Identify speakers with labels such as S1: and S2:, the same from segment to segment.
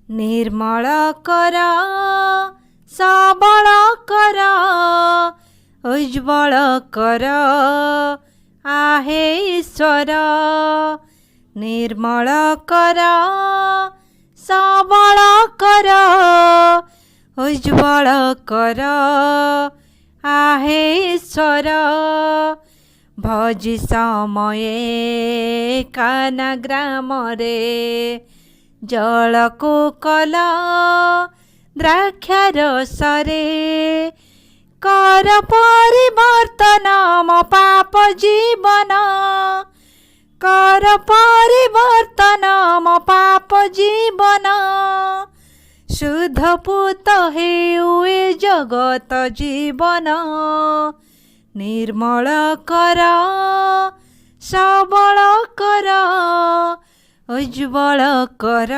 S1: ନିର୍ମଳ କର ସବଳ କର ଉଜ୍ଜ୍ୱଳ କର ଆହେ ଈଶ୍ୱର। ନିର୍ମଳ କର ସବଳ କର ଉଜ୍ଜ୍ୱଳ କର ଆହେ ଈଶ୍ୱର। ଭୋଜି ସମୟେ କାନା ଗ୍ରାମରେ ଜଳକୁ କଲ ଦ୍ରାକ୍ଷାରସରେ। କର ପରିବର୍ତ୍ତନ ମୋ ପାପ ଜୀବନ, କର ପରିବର୍ତ୍ତନ ମୋ ପାପ ଜୀବନ। ଶୁଦ୍ଧ ପୂତ ହେଉ ଏ ଜଗତ ଜୀବନ। ନିର୍ମଳ କର ସବଳ କର ଉଜ୍ଜ୍ୱଳ କର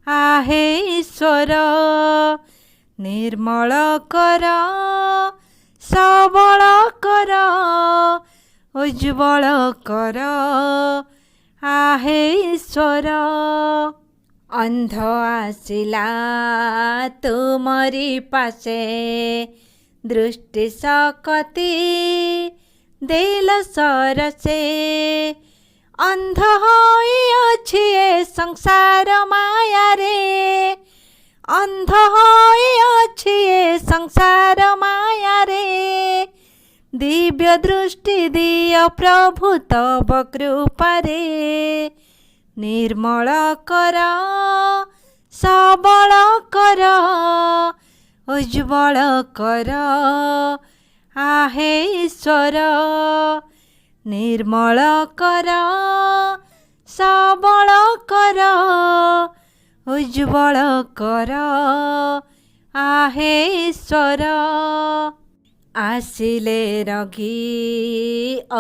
S1: ଆହେ ଈଶ୍ୱର। ନିର୍ମଳ କର ସବଳ କର ଉଜ୍ଜ୍ୱଳ କର ଆହେ ଈଶ୍ୱର। ଅନ୍ଧ ଆସିଲା ତୁମରି ପାଶେ, ଦୃଷ୍ଟି ଶକ୍ତି ଦେଲ ସରସେ। ଅନ୍ଧ ହୋଇଅଛି ଏ ସଂସାର ମାୟାରେ, ଅନ୍ଧ ହୋଇଅଛି ଏ ସଂସାର ମାୟାରେ। ଦିବ୍ୟ ଦୃଷ୍ଟି ଦିଅ ପ୍ରଭୁ ତବ କୃପାରେ। ନିର୍ମଳ କର ସବଳ କର ଉଜ୍ଜ୍ୱଳ କର ଆହେ ଈଶ୍ୱର। ନିର୍ମଳ କର ସବଳ କର ଉଜ୍ଜ୍ୱଳ କର ଆହେ ଈଶ୍ୱର। ଆସିଲେ ରୋଗୀ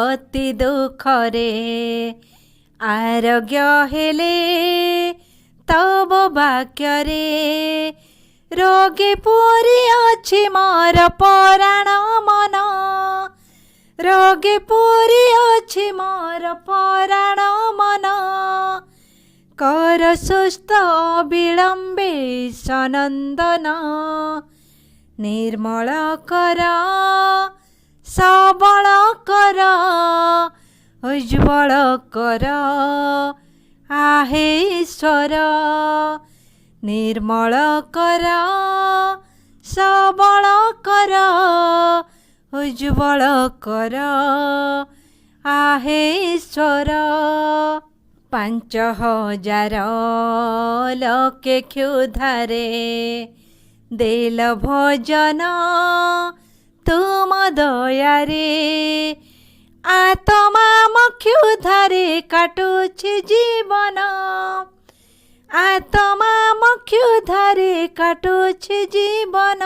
S1: ଅତି ଦୁଃଖରେ, ଆରୋଗ୍ୟ ହେଲେ ତବ ବାକ୍ୟରେ। ରୋଗୀ ପୁରି ଅଛି ମୋର ପରାଣ ମନ, ରୋଗୀ ପୁରି ଅଛି ମୋର ପରାଣ ମନ। କର ସୁସ୍ଥ ବିଳମ୍ବେ ସନନ୍ଦନ। ନିର୍ମଳ କର ସବଳ କର ଉଜ୍ଜ୍ୱଳ କର ଆହେ ଈଶ୍ୱର। ନିର୍ମଳ କର ସବଳ କର ଉଜ୍ଜ୍ୱଳ କର ଆହେ ଈଶ୍ୱର। 5,000 ଲୋକେ କ୍ଷୁଧାରେ ଦେଲ ଭୋଜନ ତୁମ ଦୟାରେ। ଆତ୍ମା ମୋ କ୍ଷୁଧାରେ କାଟୁଛି ଜୀବନ, ଆତ୍ମା ମୋ କ୍ଷୁଧାରେ କାଟୁଛି ଜୀବନ।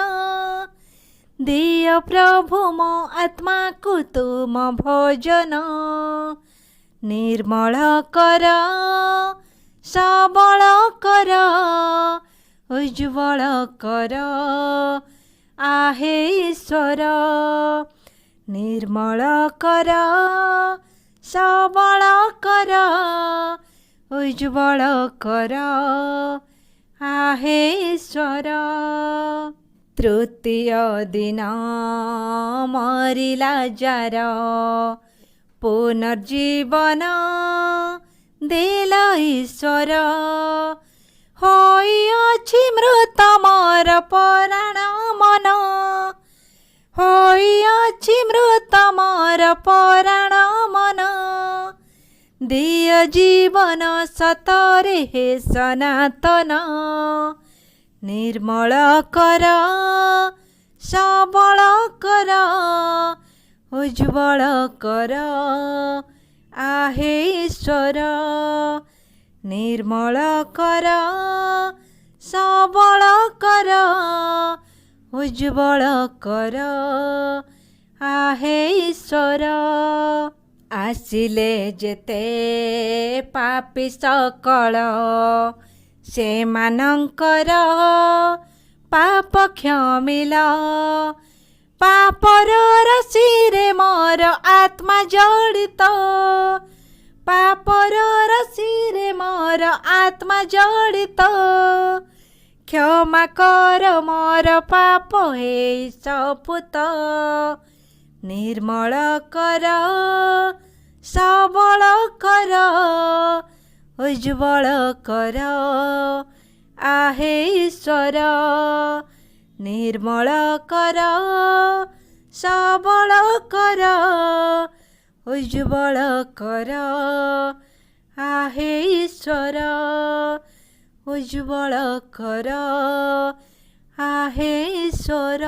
S1: ଦିଅ ପ୍ରଭୁ ମୋ ଆତ୍ମାକୁ ତୁମ ଭୋଜନ। ନିର୍ମଳ କର ସବଳ କର ଉଜ୍ଜ୍ୱଳ କର ଆହେ ଈଶ୍ୱର। ନିର୍ମଳ କର ସବଳ କର ଉଜ୍ଜ୍ୱଳ କର ଆହେ ଈଶ୍ୱର। ତୃତୀୟ ଦିନ ମରିଲା ଜାର, ପୁନର୍ଜୀବନ ଦେଲ ଈଶ୍ୱର। ହୋଇଅଛି ମୃତ ମୋର ପରାଣ ମନ, ହୋଇଅଛି ମୃତ ମୋର ପରାଣ ମନ। ଦିଅ ଜୀବନ ସତରେ ହେ ସନାତନ। ନିର୍ମଳ କର ସବଳ କର ଉଜ୍ଜ୍ୱଳ କର ଆହେ ଈଶ୍ୱର। ନିର୍ମଳ କର ସବଳ କର ଉଜ୍ଜ୍ୱଳ କର ଆହେ ଈଶ୍ୱର। ଆସିଲେ ଯେତେ ପାପୀ ସକଳ, ସେମାନଙ୍କର ପାପ କ୍ଷମିଲ। ପାପର ରସିରେ ମୋର ଆତ୍ମା ଜଡ଼ିତ, ପାପର ରସିରେ ମୋର ଆତ୍ମା ଜଡ଼ିତ। କ୍ଷମା କର ମୋର ପାପ ହେ ସପୁତ। ନିର୍ମଳ କର, ସବଳ କର, ଉଜ୍ଜ୍ୱଳ କର ଆହେ ଈଶ୍ୱର। ନିର୍ମଳ କର, ସବଳ କର, ଉଜ୍ଜ୍ୱଳ କର ଆହେ ଈଶ୍ୱର। ଉଜ୍ଜ୍ୱଳ କର ଆହେ ଈଶ୍ୱର।